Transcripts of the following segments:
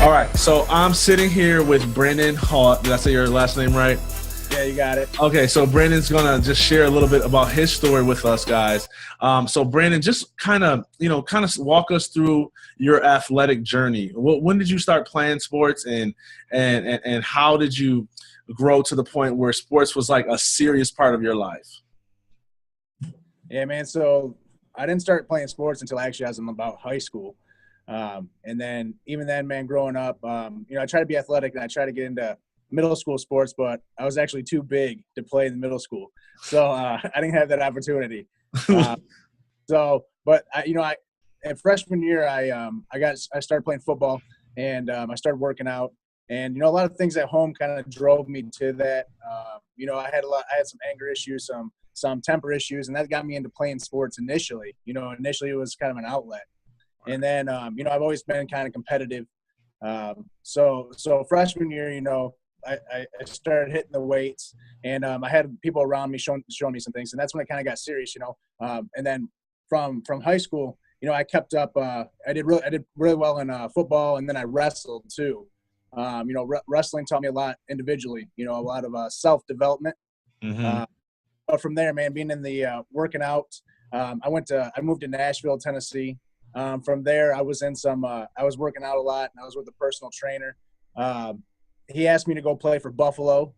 All right, so I'm sitting here with Brandon Haught. Did I say your last name right? Yeah, you got it. Okay, so Brandon's gonna just share a little bit about his story with us, guys. So Brandon, just kind of walk us through your athletic journey. When did you start playing sports, and how did you grow to the point where sports was like a serious part of your life? Yeah, man. So I didn't start playing sports until actually I was in about high school. And then even then, man, growing up, I tried to be athletic and I tried to get into middle school sports, but I was actually too big to play in middle school. So I didn't have that opportunity. But in freshman year, I started playing football and I started working out, and, a lot of things at home kind of drove me to that. I had some anger issues, some temper issues, and that got me into playing sports initially. Initially it was kind of an outlet. And then, I've always been kind of competitive. So freshman year, I started hitting the weights, and I had people around me showing me some things, and that's when it kind of got serious, And then from high school, I kept up. I did really well in football, and then I wrestled too. Wrestling taught me a lot individually. A lot of self-development. Mm-hmm. But from there, man, being in the working out, I moved to Nashville, Tennessee. From there, I was working out a lot, and I was with a personal trainer. He asked me to go play for Buffalo,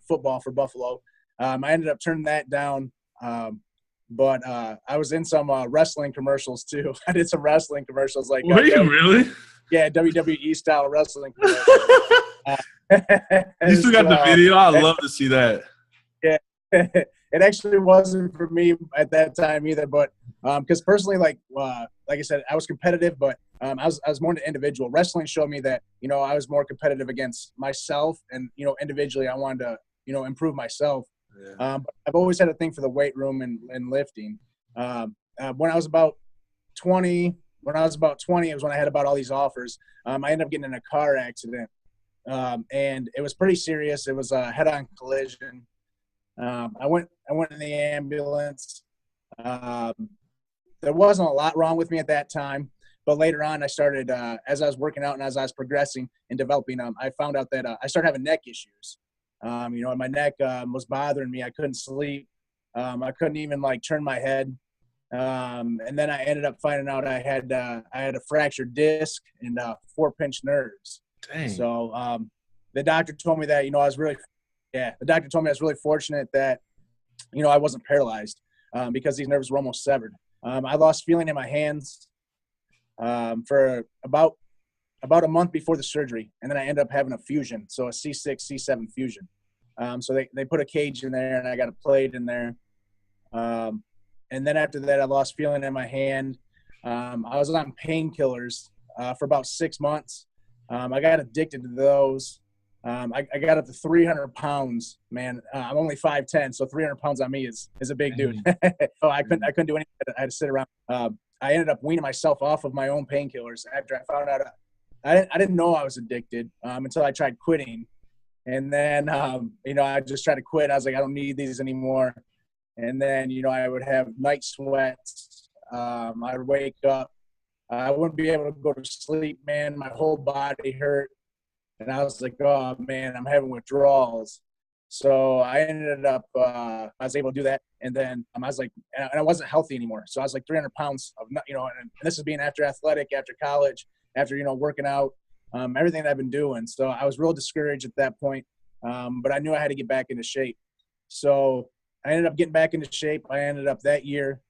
football for Buffalo. I ended up turning that down, but I was in some wrestling commercials too. I did some wrestling commercials, like were you really? Yeah, WWE style wrestling commercials. You still got the video? I'd love to see that. Yeah, it actually wasn't for me at that time either, but because personally, like I said, I was competitive, but I was more an individual. Wrestling showed me that I was more competitive against myself, and individually I wanted to improve myself. Yeah. But I've always had a thing for the weight room and lifting. When I was about 20, it was when I had about all these offers. I ended up getting in a car accident, and it was pretty serious. It was a head-on collision. I went in the ambulance. There wasn't a lot wrong with me at that time, but later on I started, as I was working out and as I was progressing and developing, I found out that I started having neck issues. My neck was bothering me. I couldn't sleep. I couldn't even turn my head. And then I ended up finding out I had a fractured disc and 4-pinch nerves. Dang. So the doctor told me that the doctor told me I was really fortunate that I wasn't paralyzed because these nerves were almost severed. I lost feeling in my hands for about a month before the surgery, and then I ended up having a fusion, so a C6, C7 fusion. So they put a cage in there, and I got a plate in there. And then after that, I lost feeling in my hand. I was on painkillers for about 6 months. I got addicted to those. I got up to 300 pounds, man. I'm only 5'10", so 300 pounds on me is a big dude. So I couldn't do anything. I had to sit around. I ended up weaning myself off of my own painkillers after I found out. I didn't know I was addicted until I tried quitting. And then, I just tried to quit. I was like, I don't need these anymore. And then, I would have night sweats. I'd wake up. I wouldn't be able to go to sleep, man. My whole body hurt. And I was like, oh, man, I'm having withdrawals. So I ended up, I was able to do that. And then I was like, and I wasn't healthy anymore. So I was like 300 pounds of, and this is being after athletic, after college, after, working out, everything that I've been doing. So I was real discouraged at that point. But I knew I had to get back into shape. So I ended up getting back into shape. I ended up that year,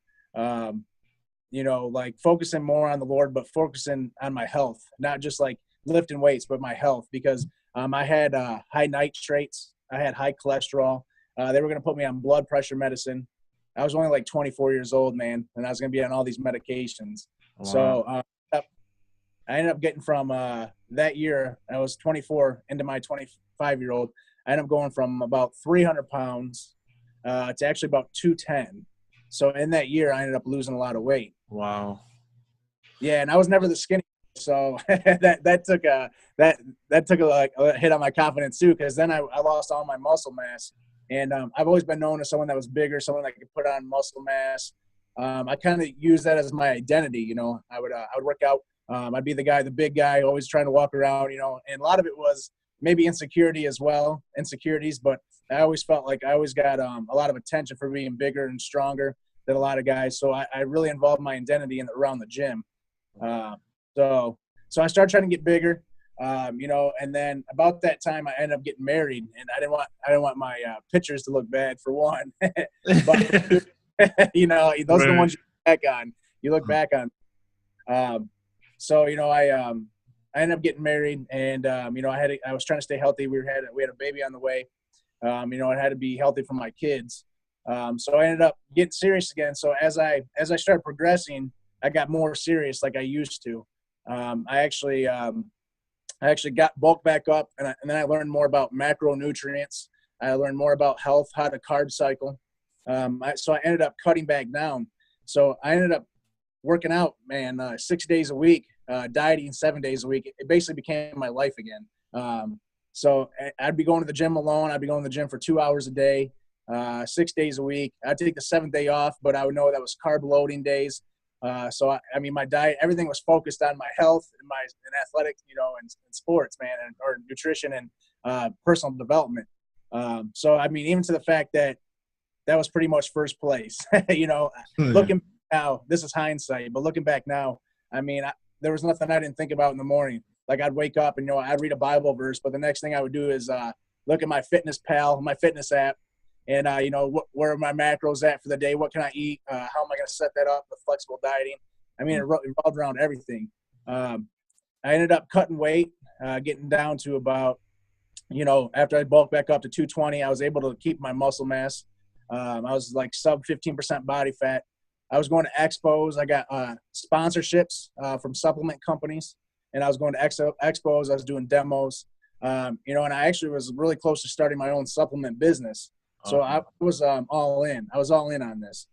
focusing more on the Lord, but focusing on my health, not just lifting weights, but my health, because I had high nitrates. I had high cholesterol. They were going to put me on blood pressure medicine. I was only 24 years old, man, and I was going to be on all these medications. Wow. So I ended up getting from that year, I was 24 into my 25-year-old. I ended up going from about 300 pounds to actually about 210. So in that year, I ended up losing a lot of weight. Wow. Yeah, and I was never the skinny. So that took a hit on my confidence too, because then I lost all my muscle mass, and I've always been known as someone that was bigger, someone that could put on muscle mass. I kind of use that as my identity. I would work out I'd be the big guy, always trying to walk around, and a lot of it was maybe insecurities, but I always felt like I always got a lot of attention for being bigger and stronger than a lot of guys. So I really involved my identity around the gym. So I started trying to get bigger, and then about that time I ended up getting married, and I didn't want my pictures to look bad for one, but those are the ones you look back on. So I ended up getting married, and I was trying to stay healthy. We had a baby on the way. It had to be healthy for my kids. So I ended up getting serious again. So as I started progressing, I got more serious like I used to. I actually got bulked back up, and then I learned more about macronutrients. I learned more about health, how to carb cycle. So I ended up cutting back down. So I ended up working out, man, 6 days a week, dieting 7 days a week. It basically became my life again. So I'd be going to the gym alone. I'd be going to the gym for 2 hours a day, 6 days a week. I'd take the 7th day off, but I would know that was carb loading days. So my diet, everything was focused on my health and athletics, and sports, man, or nutrition and personal development. So even to the fact that was pretty much first place, looking now, this is hindsight, but looking back now, there was nothing I didn't think about in the morning. Like I'd wake up and, I'd read a Bible verse, but the next thing I would do is look at my my fitness app, and, where are my macros at for the day? What can I eat? How am I going to set that up with flexible dieting? It revolved around everything. I ended up cutting weight, getting down to about, after I bulked back up to 220, I was able to keep my muscle mass. I was like sub 15% body fat. I was going to expos. I got sponsorships from supplement companies, and I was going to expos. I was doing demos, and I actually was really close to starting my own supplement business. So I was all in. I was all in on this.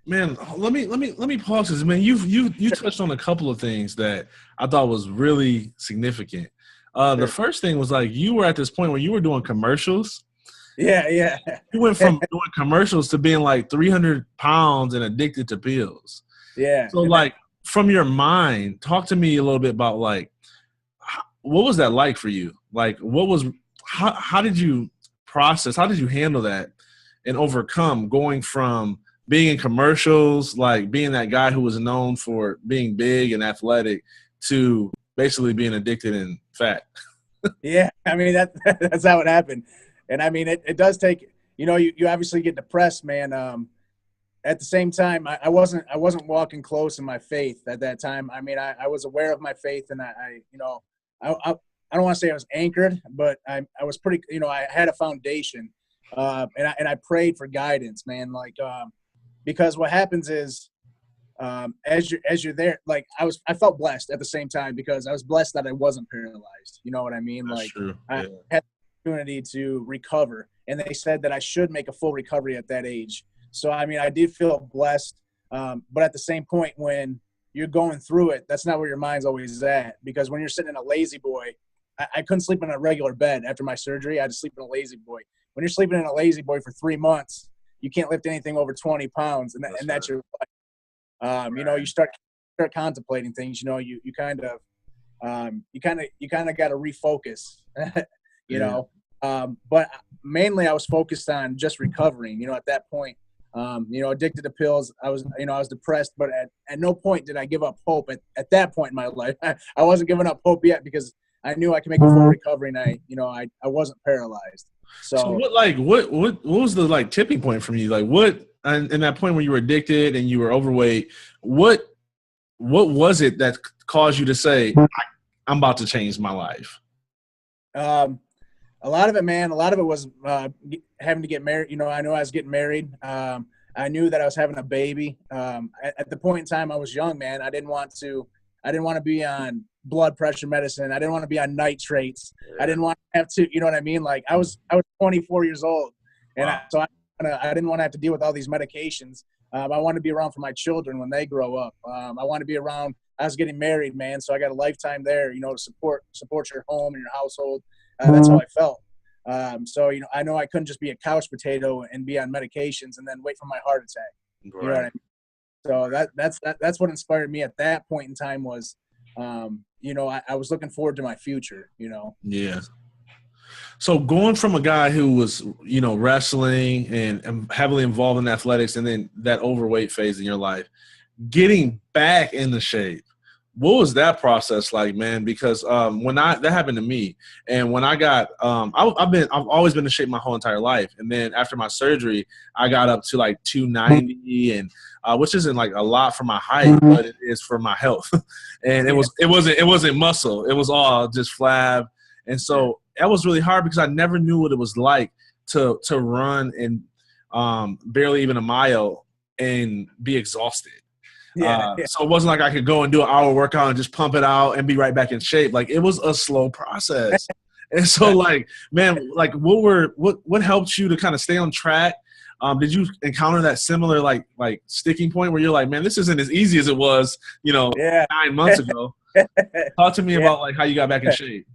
Man, let me pause this. Man, you touched on a couple of things that I thought was really significant. The first thing was like you were at this point where you were doing commercials. Yeah. You went from doing commercials to being like 300 pounds and addicted to pills. Yeah. So like from your mind, talk to me a little bit about like what was that like for you? Like how did you process? How did you handle that and overcome going from being in commercials, like being that guy who was known for being big and athletic, to basically being addicted and fat? Yeah, that's how it happened. And it does take, you obviously get depressed, man. At the same time, I wasn't walking close in my faith at that time. I was aware of my faith, and I don't want to say I was anchored, but I was pretty, I had a foundation, and I prayed for guidance, man. Like, because what happens is, as you're there, like I felt blessed at the same time, because I was blessed that I wasn't paralyzed. You know what I mean? That's like true. Yeah. I had the opportunity to recover, and they said that I should make a full recovery at that age. So, I did feel blessed. But at the same point, when you're going through it, that's not where your mind's always at, because when you're sitting in a lazy boy, I couldn't sleep in a regular bed after my surgery. I had to sleep in a lazy boy. When you're sleeping in a lazy boy for 3 months, you can't lift anything over 20 pounds, and that's your life. You start contemplating things. You kind of got to refocus. But mainly I was focused on just recovering. At that point, addicted to pills. I was depressed, but at no point did I give up hope. At that point in my life, I wasn't giving up hope yet, because I knew I could make a full recovery, and I wasn't paralyzed. So what was the like tipping point from you? Like what, and in that point when you were addicted and you were overweight, what was it that caused you to say, I'm about to change my life? A lot of it, man. A lot of it was having to get married. I knew I was getting married. I knew that I was having a baby. At the point in time, I was young, man. I didn't want to be on blood pressure medicine. I didn't want to be on nitrates. I didn't want to have to, you know what I mean? Like I was 24 years old, and Wow. I didn't want to have to deal with all these medications. I wanted to be around for my children when they grow up. I want to be around. I was getting married, man, so I got a lifetime there, to support your home and your household. That's how I felt. So I know I couldn't just be a couch potato and be on medications and then wait for my heart attack. Right. You know what I mean? So that's what inspired me at that point in time was you know, I was looking forward to my future, you know. Yeah. So going from a guy who was, you know, wrestling and heavily involved in athletics, and then that overweight phase in your life, getting back in the shape, what was that process like, man? Because that happened to me, and when I got, I've always been in shape my whole entire life, and then after my surgery, I got up to like 290, and which isn't like a lot for my height, but it is for my health. And it wasn't muscle; it was all just flab, and so that was really hard because I never knew what it was like to run and barely even a mile and be exhausted. So it wasn't like I could go and do an hour workout and just pump it out and be right back in shape. Like, it was a slow process. And so, like, man, like, what helped you to kind of stay on track? Did you encounter that similar like sticking point where you're like, man, this isn't as easy as it was, you know, 9 months ago? Talk to me about like how you got back in shape.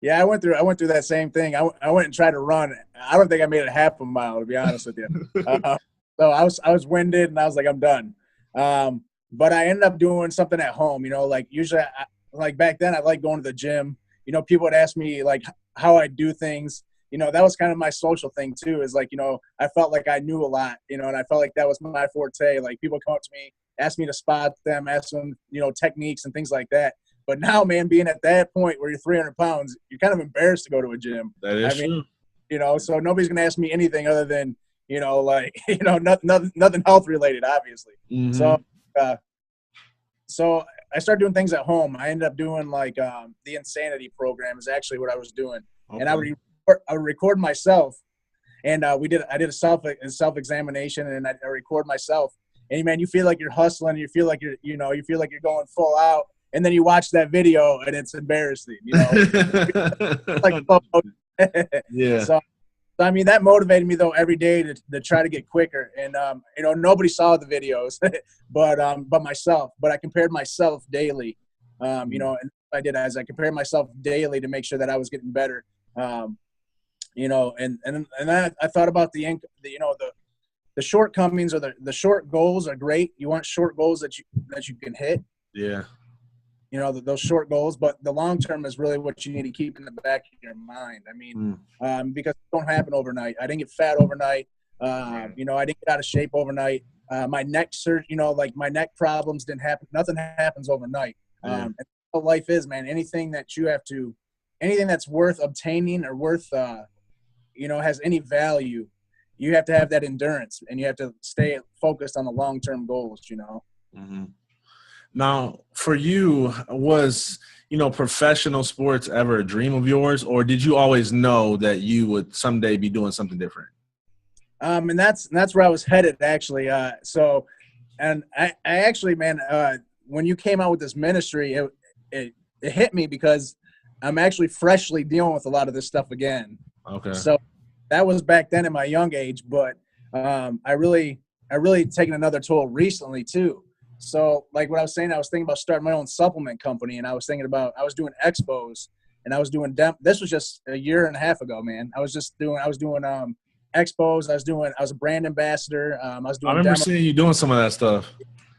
Yeah, I went through that same thing. I went and tried to run. I don't think I made it half a mile, to be honest with you. So I was winded, and I was like, I'm done. But I ended up doing something at home, you know, like usually like back then I liked going to the gym. You know, people would ask me like how I do things. You know, that was kind of my social thing too, is like, you know, I felt like I knew a lot, you know, and I felt like that was my forte. Like, people come up to me, ask me to spot them, ask them, you know, techniques and things like that. But now, man, being at that point where you're 300 pounds, you're kind of embarrassed to go to a gym. That is true. You know, so nobody's going to ask me anything other than, you know, like, you know, nothing health related, obviously. Mm-hmm. So I started doing things at home. I ended up doing like the Insanity program is actually what I was doing. Okay. And I would record myself, and I did a self-examination, and I record myself. And man, you feel like you're hustling, you feel like you're going full out, and then you watch that video and it's embarrassing, you know. Like, yeah. So I mean, that motivated me though every day to try to get quicker. And you know, nobody saw the videos, but myself. But I compared myself daily. You know, and what I did as I compared myself daily to make sure that I was getting better. You know, and I thought about the shortcomings, or the short goals are great. You want short goals that you can hit. Yeah. You know, those short goals, but the long term is really what you need to keep in the back of your mind. I mean, because it don't happen overnight. I didn't get fat overnight. You know, I didn't get out of shape overnight. My neck you know, like my neck problems didn't happen. Nothing happens overnight. And what life is, man. Anything that's worth obtaining or worth, you know, has any value, you have to have that endurance, and you have to stay focused on the long-term goals, you know. Mm-hmm. Now, for you, was, you know, professional sports ever a dream of yours, or did you always know that you would someday be doing something different? And that's where I was headed, actually. So, and I actually, man, when you came out with this ministry, it hit me because I'm actually freshly dealing with a lot of this stuff again. Okay. So that was back then in my young age, but I really taken another toll recently too. So like what I was saying, I was thinking about starting my own supplement company, and I was doing expos, and I was doing this was just a year and a half ago, man. I was doing expos. I was a brand ambassador. I remember seeing you doing some of that stuff.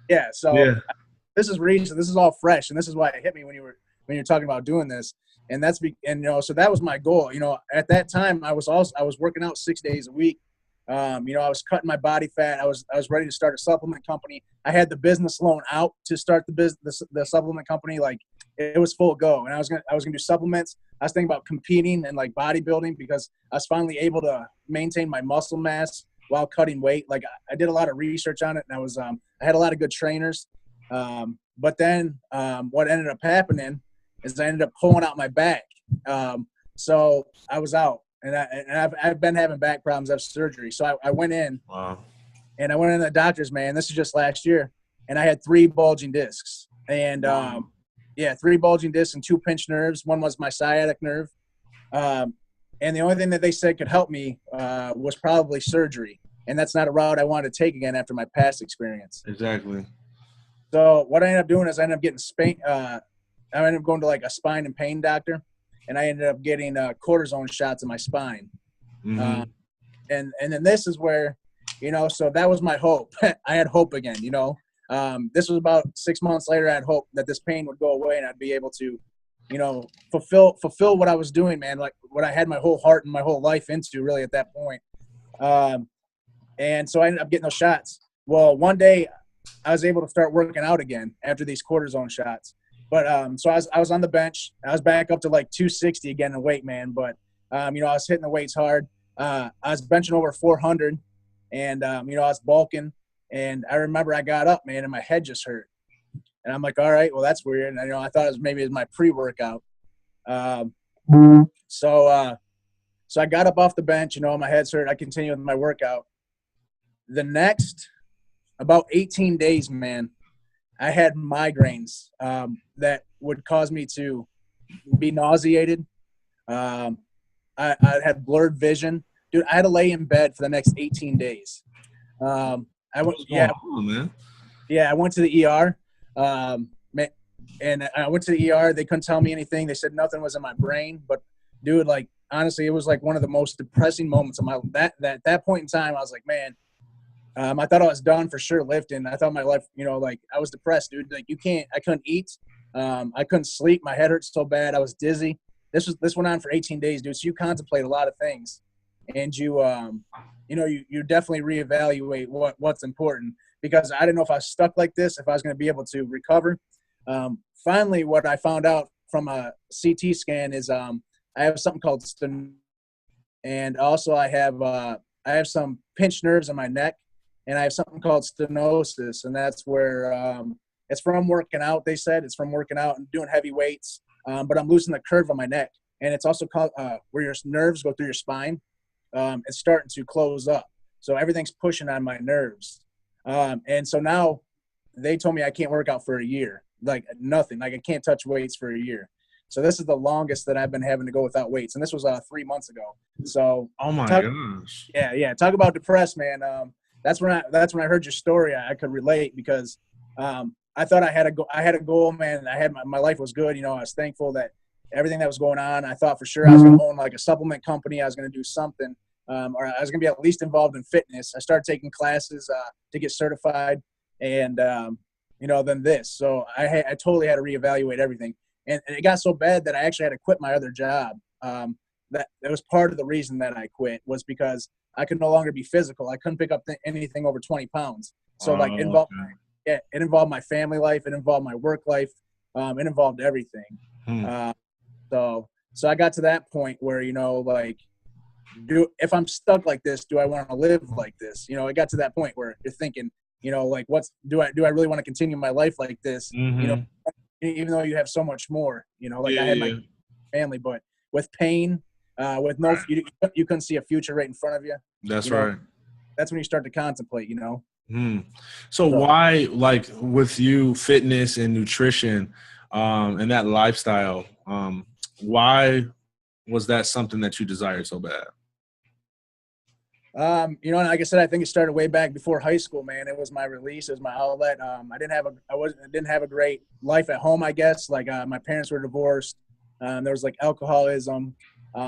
Yeah. So this is recent. This is all fresh, and this is why it hit me when you're talking about doing this. And you know, so that was my goal. You know, at that time I was working out 6 days a week. You know, I was cutting my body fat. I was ready to start a supplement company. I had the business loan out to start the supplement company. Like, it was full go. And I was gonna do supplements. I was thinking about competing and like bodybuilding, because I was finally able to maintain my muscle mass while cutting weight. Like, I did a lot of research on it, and I had a lot of good trainers. But then what ended up happening is I ended up pulling out my back. So I was out. And I've been having back problems. I have surgery. So I went in. Wow. And I went in the doctor's, man. This is just last year. And I had 3 bulging discs. And, 3 bulging discs and 2 pinched nerves. One was my sciatic nerve. And the only thing that they said could help me was probably surgery. And that's not a route I wanted to take again after my past experience. Exactly. So what I ended up doing is I ended up getting I ended up going to like a spine and pain doctor. And I ended up getting cortisone shots in my spine. Mm-hmm. And then this is where, you know, so that was my hope. I had hope again, you know. This was about 6 months later. I had hoped that this pain would go away and I'd be able to, you know, fulfill what I was doing, man, like what I had my whole heart and my whole life into really at that point. And so I ended up getting those shots. Well, one day I was able to start working out again after these cortisone shots. But so I was on the bench. I was back up to like 260 again in weight, man. But, you know, I was hitting the weights hard. I was benching over 400 and, you know, I was bulking. And I remember I got up, man, and my head just hurt. And I'm like, all right, well, that's weird. And, you know, I thought it was my pre-workout. So I got up off the bench, you know, my head's hurt. I continued with my workout. The next about 18 days, man, I had migraines that would cause me to be nauseated. I had blurred vision. Dude, I had to lay in bed for the next 18 days. I went to the ER. And I went to the ER. They couldn't tell me anything. They said nothing was in my brain. But, dude, like, honestly, it was like one of the most depressing moments of my that point in time. I was like, man, I thought I was done for sure lifting. I thought my life, you know, like I was depressed, dude. Like I couldn't eat. I couldn't sleep. My head hurt so bad. I was dizzy. This went on for 18 days, dude. So you contemplate a lot of things, and you definitely reevaluate what's important, because I didn't know if I was stuck like this, if I was going to be able to recover. Finally, what I found out from a CT scan is I have something called stenosis, and also I have some pinched nerves in my neck. And I have something called stenosis, and that's where it's from working out. They said it's from working out and doing heavy weights, but I'm losing the curve on my neck. And it's also called where your nerves go through your spine. It's starting to close up. So everything's pushing on my nerves. And so now they told me I can't work out for a year, like nothing. Like I can't touch weights for a year. So this is the longest that I've been having to go without weights. And this was 3 months ago. So oh my gosh. Yeah. Talk about depressed, man. That's when I heard your story. I could relate, because I thought I had a goal, man. I had my life was good. You know, I was thankful that everything that was going on. I thought for sure I was going to own like a supplement company. I was going to do something, or I was going to be at least involved in fitness. I started taking classes to get certified, and you know, then this. So I totally had to reevaluate everything, and it got so bad that I actually had to quit my other job. That was part of the reason that I quit, was because I could no longer be physical. I couldn't pick up anything over 20 pounds. So it involved my family life. It involved my work life. It involved everything. So I got to that point where, you know, like, if I'm stuck like this, do I want to live like this? You know, it got to that point where you're thinking, you know, like, do I really want to continue my life like this? Mm-hmm. You know, even though you have so much more, you know, like I had my family, but with pain, with no, you couldn't see a future right in front of you. That's right. That's when you start to contemplate, you know. So why, like with you, fitness and nutrition, and that lifestyle, why was that something that you desired so bad? You know, and like I said, I think it started way back before high school, man. It was my release, it was my outlet. I didn't have a great life at home, I guess. Like my parents were divorced. There was like alcoholism.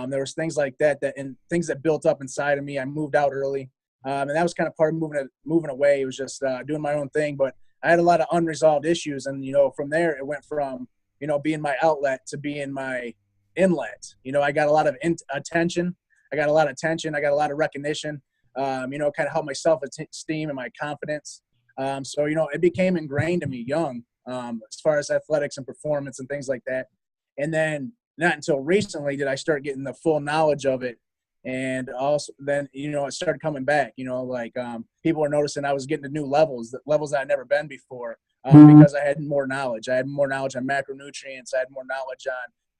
There was things like that and things that built up inside of me. I moved out early, and that was kind of part of moving away. It was just doing my own thing, but I had a lot of unresolved issues, and you know, from there it went from, you know, being my outlet to being my inlet. You know, I got a lot of attention. I got a lot of attention. I got a lot of recognition. You know, kind of helped my self-esteem and my confidence. So you know, it became ingrained in me young, as far as athletics and performance and things like that. And then not until recently did I start getting the full knowledge of it. And also then, you know, it started coming back, you know, like people were noticing I was getting to new levels that I'd never been before, because I had more knowledge. I had more knowledge on macronutrients. I had more knowledge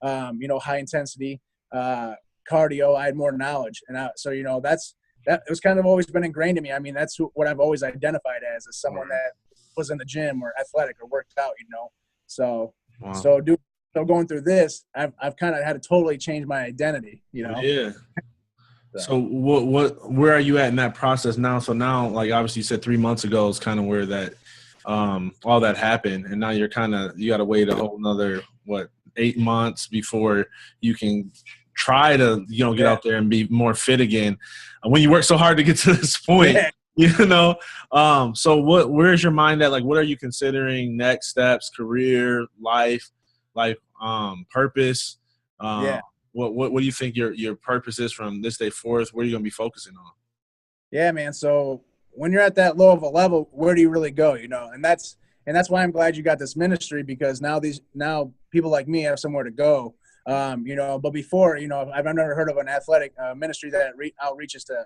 on, you know, high intensity cardio. I had more knowledge. And so, you know, that it was kind of always been ingrained in me. I mean, that's what I've always identified as someone that was in the gym or athletic or worked out, you know. So, So going through this, I've kind of had to totally change my identity, you know? Yeah. So where are you at in that process now? So now, like, obviously you said 3 months ago is kind of where that, all that happened. And now you got to wait a whole nother, 8 months before you can try to, you know, get out there and be more fit again. When you work so hard to get to this point, you know. So where's your mind at? Like, what are you considering next steps, career, life, purpose? Yeah. What do you think your purpose is from this day forth? What are you going to be focusing on? Yeah, man. So when you're at that low of a level, where do you really go? And that's why I'm glad you got this ministry, because now people like me have somewhere to go. But before, I've never heard of an athletic ministry that outreaches to,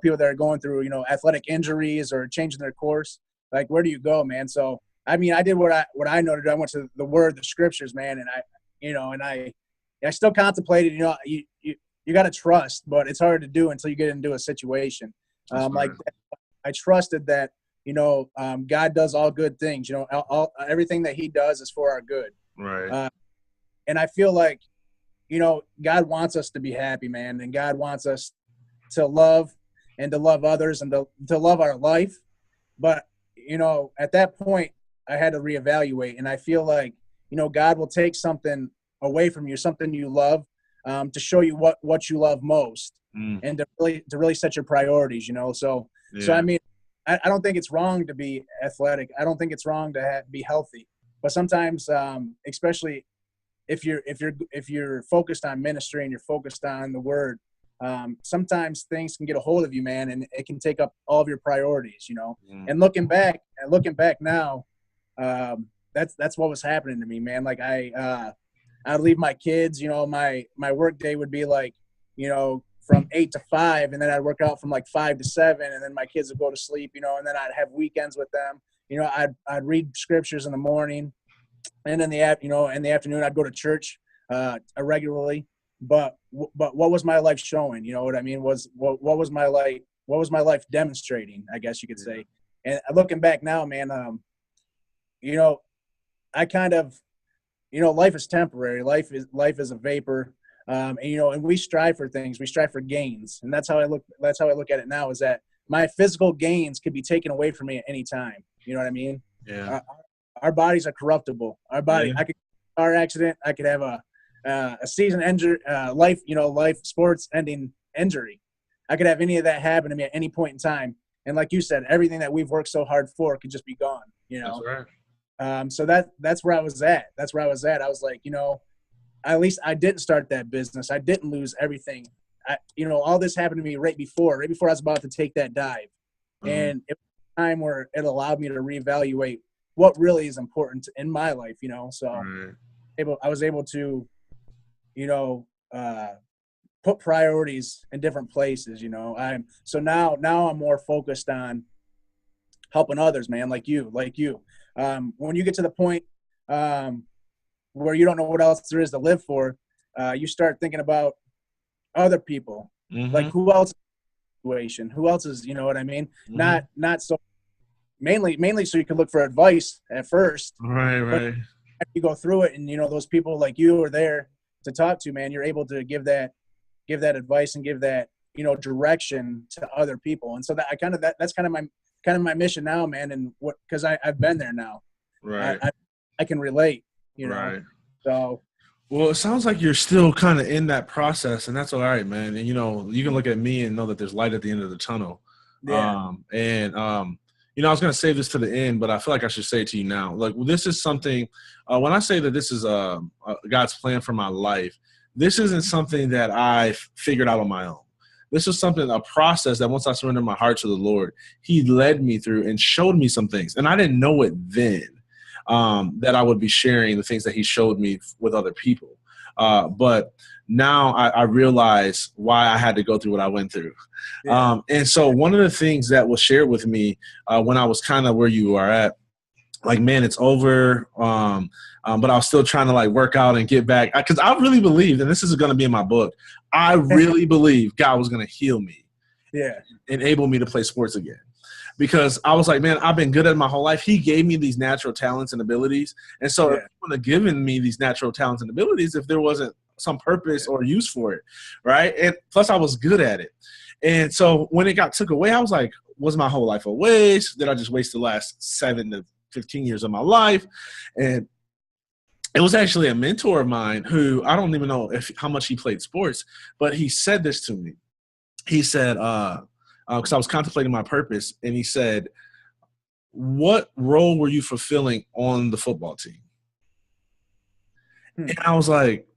people that are going through, athletic injuries or changing their course. Like, where do you go, man? So, I mean, I did what I know to do. I went to the Word, the Scriptures, man, and I still contemplated. You got to trust, but it's hard to do until you get into a situation. Like I trusted that, God does all good things. Everything that He does is for our good. Right. And I feel like, God wants us to be happy, man, and God wants us to love and to love others and to love our life. But, at that point, I had to reevaluate, and I feel like, God will take something away from you, something you love, to show you what you love most, and to really set your priorities. So I mean, I don't think it's wrong to be athletic. I don't think it's wrong to be healthy. But sometimes, especially if you're focused on ministry and you're focused on the Word, sometimes things can get a hold of you, man, and it can take up all of your priorities. And looking back now, that's what was happening to me, man. Like I'd leave my kids. My work day would be like, from 8 to 5, and then I'd work out from like 5 to 7, and then my kids would go to sleep, and then I'd have weekends with them. I'd read scriptures in the morning, and in the afternoon I'd go to church regularly. But what was my life showing? You know what I mean? What was my life demonstrating, I guess you could say. And looking back now, man, I kind of, life is temporary. Life is a vapor. And we strive for things. We strive for gains. And that's how I look at it now, is that my physical gains could be taken away from me at any time. You know what I mean? Yeah. Our bodies are corruptible. Our body, I could have a car accident. I could have a season injury, life sports ending injury. I could have any of that happen to me at any point in time. And like you said, everything that we've worked so hard for could just be gone, That's right. So that's where I was at. I was like, at least I didn't start that business. I didn't lose everything. All this happened to me right before I was about to take that dive. And it was a time where it allowed me to reevaluate what really is important in my life, So I was able to, put priorities in different places, So now I'm more focused on helping others, man, like you. When you get to the point where you don't know what else there is to live for, you start thinking about other people, like who else is in the situation, who else is, you know what I mean? Not so mainly so you can look for advice at first. Right. After you go through it, and those people like you are there to talk to, man, you're able to give that advice and give that direction to other people. And so that that's kind of my mission now, man. And because I've been there now, right? I can relate, Right. So. Well, it sounds like you're still kind of in that process, and that's all right, man. And you can look at me and know that there's light at the end of the tunnel. Yeah. I was going to save this to the end, but I feel like I should say it to you now. Like, this is something, when I say that this is God's plan for my life, this isn't something that I figured out on my own. This is a process that once I surrendered my heart to the Lord, He led me through and showed me some things. And I didn't know it then, that I would be sharing the things that He showed me with other people. But now I realize why I had to go through what I went through. Yeah. And so one of the things that was shared with me when I was kind of where you are at, like, man, it's over. But I was still trying to work out and get back. Because I really believed, and this is going to be in my book, I really believe God was going to heal me. Yeah. Enable me to play sports again. Because I was like, man, I've been good at it my whole life. He gave me these natural talents and abilities. And so He wouldn't have given me these natural talents and abilities if there wasn't some purpose or use for it, right? And plus I was good at it. And so when it got took away, I was like, was my whole life a waste? Did I just waste the last 7 to 15 years of my life? And it was actually a mentor of mine who, I don't even know how much he played sports, but he said this to me. He said, because I was contemplating my purpose, and he said, what role were you fulfilling on the football team? And I was like,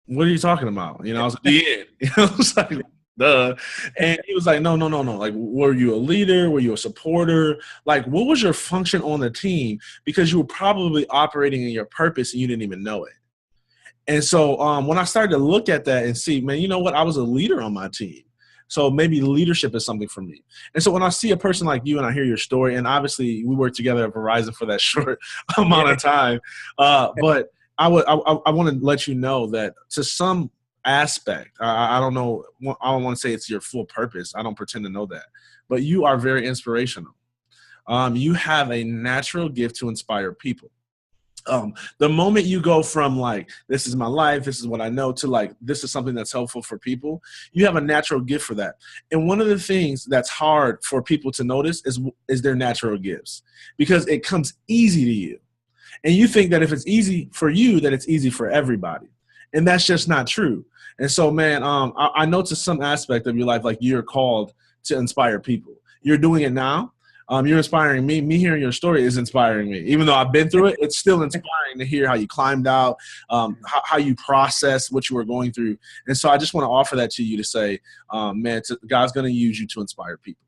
what are you talking about? You know, I was like, the end. You know, I was like, duh. And he was like, no. Like, were you a leader? Were you a supporter? Like, what was your function on the team? Because you were probably operating in your purpose and you didn't even know it. And so when I started to look at that and see, man, you know what? I was a leader on my team. So maybe leadership is something for me. And so when I see a person like you and I hear your story, and obviously we worked together at Verizon for that short amount of time, but I want to let you know that to some aspect, I don't know, I don't want to say it's your full purpose. I don't pretend to know that. But you are very inspirational. You have a natural gift to inspire people. The moment you go from like, this is my life, this is what I know, to like, this is something that's helpful for people, you have a natural gift for that. And one of the things that's hard for people to notice is their natural gifts, because it comes easy to you. And you think that if it's easy for you, that it's easy for everybody. And that's just not true. And so, man, I know to some aspect of your life, like you're called to inspire people. You're doing it now. You're inspiring me. Me hearing your story is inspiring me. Even though I've been through it, it's still inspiring to hear how you climbed out, how you process what you were going through. And so I just want to offer that to you to say, man, God's going to use you to inspire people.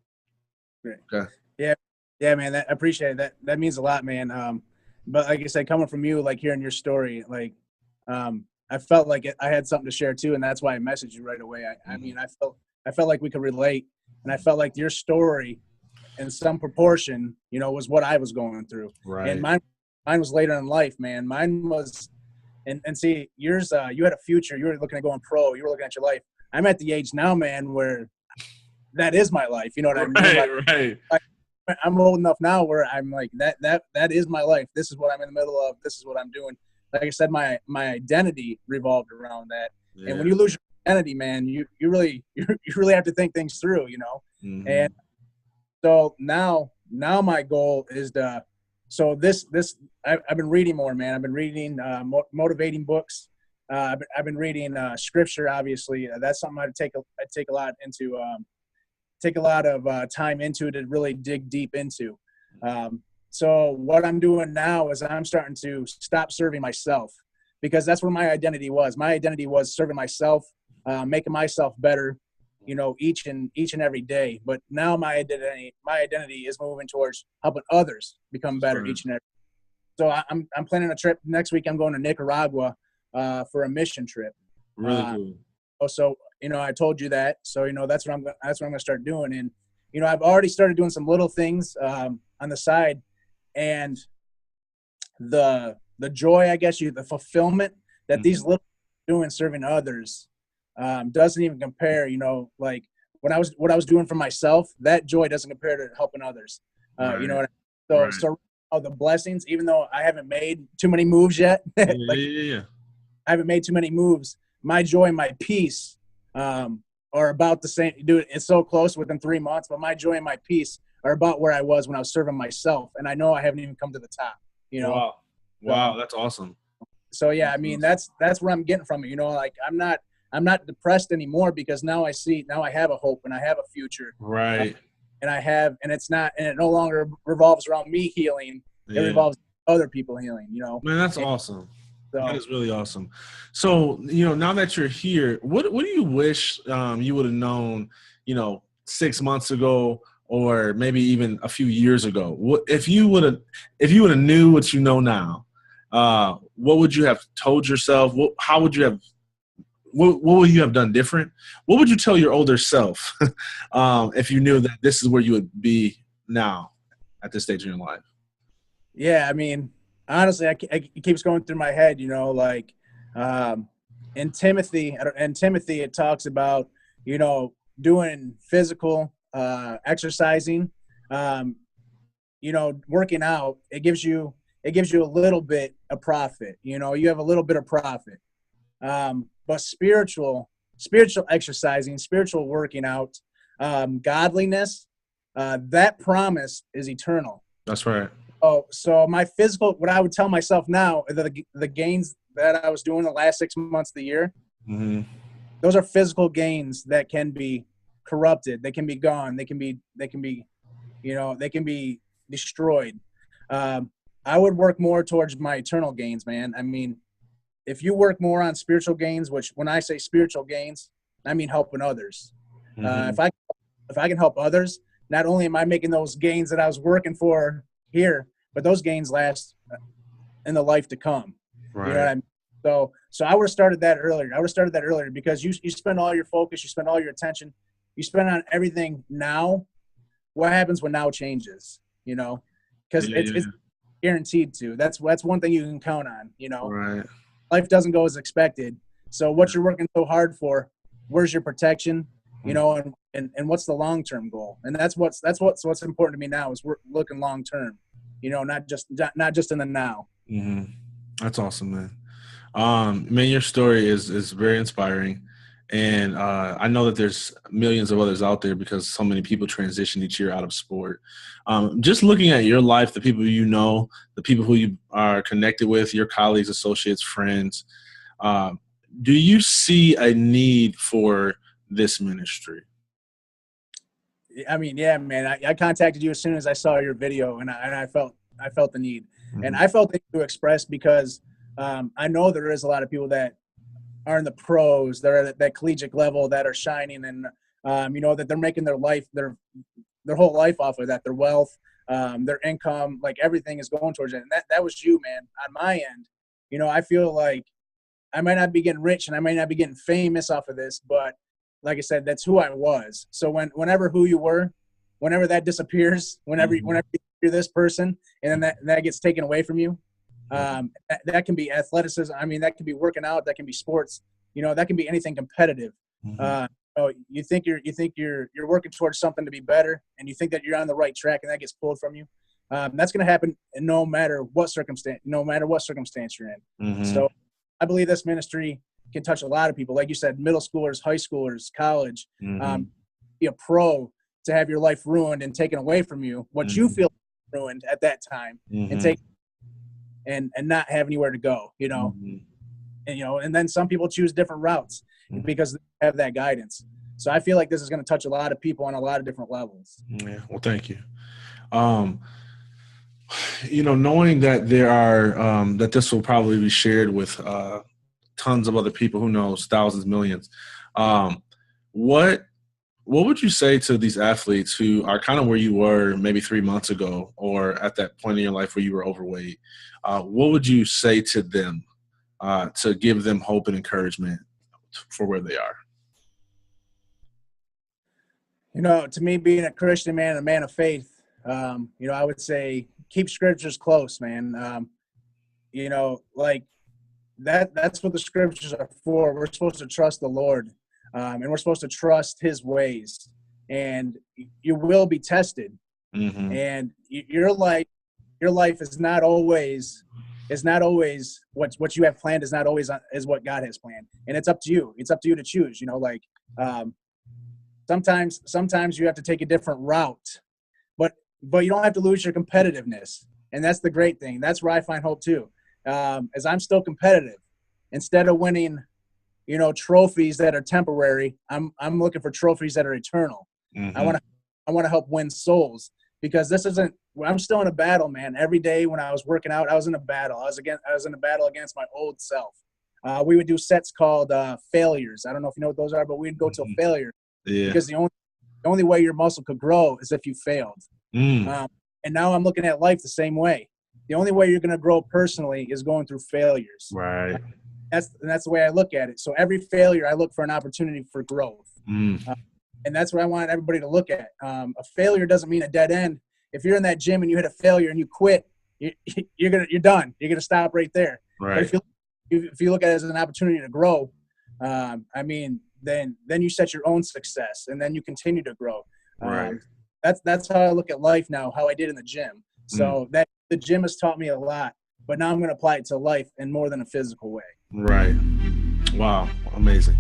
Great. Okay. Yeah, man. I appreciate it. That means a lot, man. But like I said, coming from you, like hearing your story, like I felt like I had something to share too, and that's why I messaged you right away. I mean, I felt like we could relate, and I felt like your story, in some proportion, you know, was what I was going through. Right. And mine was later in life, man. Mine was, and see, yours, you had a future. You were looking at going pro. You were looking at your life. I'm at the age now, man, where that is my life. You know what I mean? Right. I'm old enough now where I'm like, that is my life. This is what I'm in the middle of. This is what I'm doing. Like I said, my identity revolved around that. Yeah. And when you lose your identity, man, you really have to think things through, you know? Mm-hmm. And so now my goal is I've been reading more, man. I've been reading motivating books. I've been reading scripture, obviously. That's something I take a lot into, take a lot of time into to really dig deep into. So what I'm doing now is I'm starting to stop serving myself, because that's where my identity was. My identity was serving myself, making myself better, you know, each and every day. But now my identity is moving towards helping others become better each and every day. So I'm planning a trip next week. I'm going to Nicaragua for a mission trip. Really cool. So, you know, I told you that. So, you know, that's what I'm going to start doing. And, you know, I've already started doing some little things on the side, and the joy, I guess, the fulfillment that these little doing serving others doesn't even compare. You know, like what I was doing for myself, that joy doesn't compare to helping others. Right. You know what I mean? So the blessings, even though I haven't made too many moves yet, I haven't made too many moves. My joy and my peace are about the same. Dude, it's so close within 3 months, but my joy and my peace are about where I was when I was serving myself. And I know I haven't even come to the top, you know? Wow. That's awesome. So yeah, I mean, that's where I'm getting from it. You know, like I'm not depressed anymore, because now I have a hope and I have a future. Right. And it no longer revolves around me healing. It revolves other people healing, you know? Man, that's awesome. That is really awesome. So, you know, now that you're here, what do you wish you would have known, you know, 6 months ago, or maybe even a few years ago? If you would have knew what you know now, what would you have told yourself? What would you have done different? What would you tell your older self if you knew that this is where you would be now at this stage in your life? Yeah, I mean, honestly, it keeps going through my head, you know, like in Timothy, it talks about, you know, doing physical exercising, you know, working out. It gives you a little bit of profit, you know, you have a little bit of profit. But spiritual exercising, spiritual working out, godliness, that promise is eternal. That's right. Oh, so my physical, what I would tell myself now, the gains that I was doing the last 6 months of the year, those are physical gains that can be corrupted. They can be gone. They can be, they can be destroyed. I would work more towards my eternal gains, man. I mean, if you work more on spiritual gains, which when I say spiritual gains, I mean helping others. If I can help others, not only am I making those gains that I was working for here, but those gains last in the life to come. Right. You know what I mean? So I would have started that earlier. Because you spend all your focus, you spend all your attention, you spend on everything now. What happens when now changes? You know, because it's guaranteed to. That's one thing you can count on. You know, right. Life doesn't go as expected. So what you're working so hard for, where's your protection? You know, and what's the long-term goal? And that's what's important to me now is we're looking long-term. You know, not just in the now. Mm-hmm. That's awesome, man. Man, your story is very inspiring. And I know that there's millions of others out there because so many people transition each year out of sport. Just looking at your life, the people you know, the people who you are connected with, your colleagues, associates, friends, do you see a need for this ministry? I mean, yeah, man, I contacted you as soon as I saw your video, and I felt the need. Mm-hmm. And I felt the need to express because I know there is a lot of people that are in the pros, they're at that collegiate level that are shining, and you know, that they're making their life, their whole life off of that, their wealth, their income, like everything is going towards it. And that was you, man. On my end, you know, I feel like I might not be getting rich and I might not be getting famous off of this, but like I said, that's who I was. So whenever who you were, whenever that disappears, whenever you're this person, and then that gets taken away from you, that can be athleticism. I mean, that can be working out. That can be sports. You know, that can be anything competitive. You think you're working towards something to be better, and you think that you're on the right track, and that gets pulled from you. That's going to happen no matter what circumstance you're in. So I believe this ministry can touch a lot of people. Like you said, middle schoolers, high schoolers, college, be a pro to have your life ruined and taken away from you, what you feel ruined at that time, and not have anywhere to go, you know. And, you know, and then some people choose different routes because they have that guidance. So I feel like this is going to touch a lot of people on a lot of different levels. Yeah. Well, thank you. You know, knowing that there are, that this will probably be shared with tons of other people, who knows, thousands, millions. What would you say to these athletes who are kind of where you were maybe 3 months ago, or at that point in your life where you were overweight? What would you say to them to give them hope and encouragement for where they are? You know, to me, being a Christian man, a man of faith, you know, I would say keep scriptures close, man. You know, like that's what the scriptures are for. We're supposed to trust the Lord, and we're supposed to trust his ways, and you will be tested. And your life is not always what you have planned is not always is what God has planned. And it's up to you. It's up to you to choose, you know, like, sometimes you have to take a different route, but you don't have to lose your competitiveness. And that's the great thing. That's where I find hope too. As I'm still competitive, instead of winning, you know, trophies that are temporary, I'm looking for trophies that are eternal. I want to help win souls, because I'm still in a battle, man. Every day when I was working out, I was in a battle. I was in a battle against my old self. We would do sets called failures. I don't know if you know what those are, but we'd go to a failure. Yeah. Because the only way your muscle could grow is if you failed. And now I'm looking at life the same way. The only way you're going to grow personally is going through failures. Right. That's the way I look at it. So every failure, I look for an opportunity for growth. And that's what I want everybody to look at. A failure doesn't mean a dead end. If you're in that gym and you hit a failure and you quit, you're done. You're gonna stop right there. Right. But if you look at it as an opportunity to grow, I mean, then you set your own success, and then you continue to grow. Right. That's how I look at life now, how I did in the gym. So that the gym has taught me a lot, but now I'm going to apply it to life in more than a physical way. Right. Wow. Amazing.